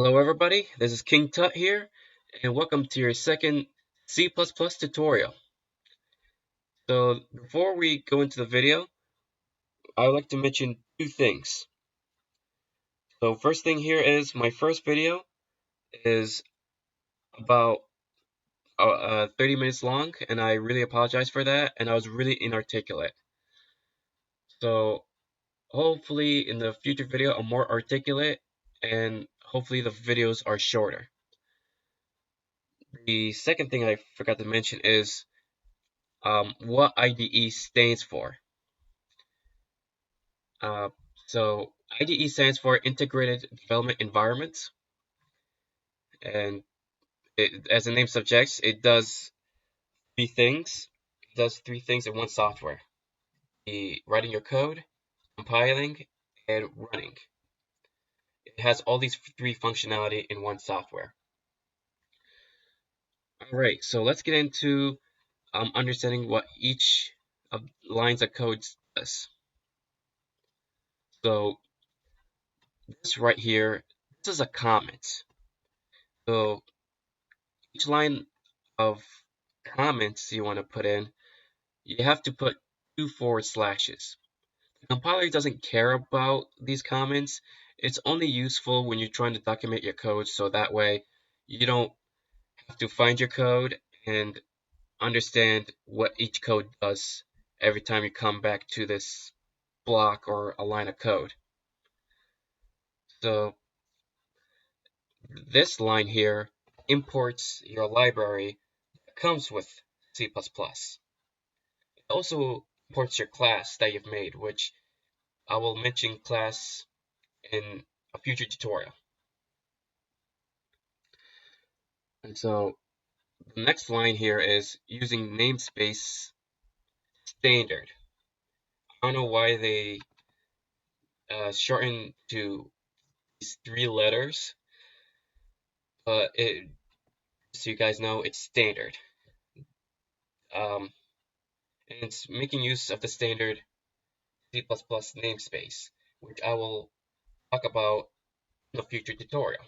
Hello everybody, this is King Tut here, and welcome to your second C++ tutorial. So before we go into the video, I would like to mention two things. So first thing here is my first video is about 30 minutes long, and I really apologize for that, and I was really inarticulate. So hopefully in the future video I'm more articulate, and hopefully the videos are shorter. The second thing I forgot to mention is what IDE stands for. Uh, so IDE stands for Integrated Development Environment, and as the name suggests, it does three things. It does three things in one software: the writing your code, compiling, and running. It has all these three functionality in one software. All right, so let's get into understanding what each of lines of code does. So this right here, this is a comment. So each line of comments you want to put in, you have to put 2 forward slashes. The compiler doesn't care about these comments. It's only useful when you're trying to document your code, so that way you don't have to find your code and understand what each code does every time you come back to this block or a line of code. So this line here imports your library that comes with C++. It also imports your class that you've made, which I will mention class in a future tutorial. And so the next line here is using namespace standard. I don't know why they shorten to these 3 letters, but so you guys know, it's standard. And it's making use of the standard C++ namespace, which I will talk about in a future tutorial.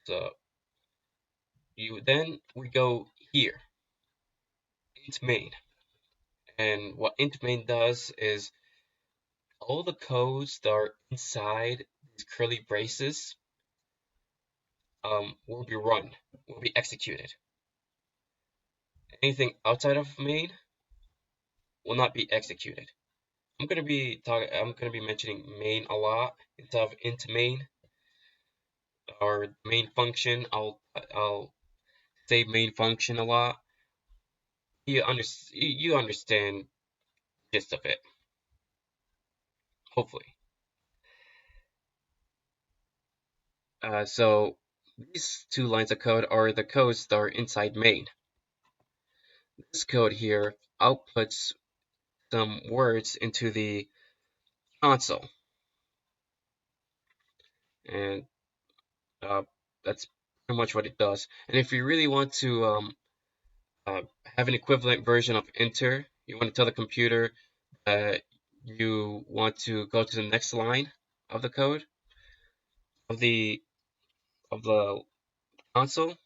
So we go here, int main. And what int main does is all the codes that are inside these curly braces will be executed. Anything outside of main will not be executed. I'm gonna be mentioning main a lot instead of int main or main function. I'll say main function a lot. You understand the gist of it, hopefully. So these 2 lines of code are the codes that are inside main. This code here outputs some words into the console, and that's pretty much what it does. And if you really want to have an equivalent version of enter, you want to tell the computer that you want to go to the next line of the code of the console,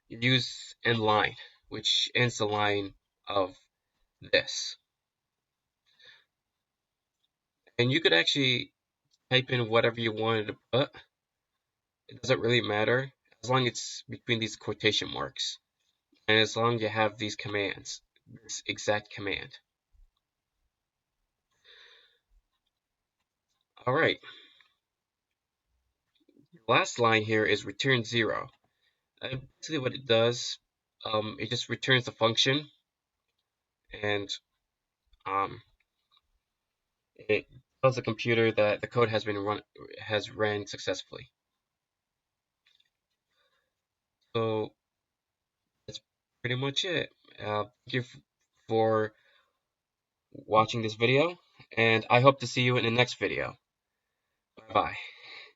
you use end line, which ends the line of this. And you could actually type in whatever you wanted to put. It doesn't really matter as long as it's between these quotation marks, and as long as you have these commands, this exact command. All right. The last line here is return 0. Basically what it does, it just returns the function, and it tells the computer that the code has ran successfully. So that's pretty much it. Thank you for watching this video, and I hope to see you in the next video. Bye bye.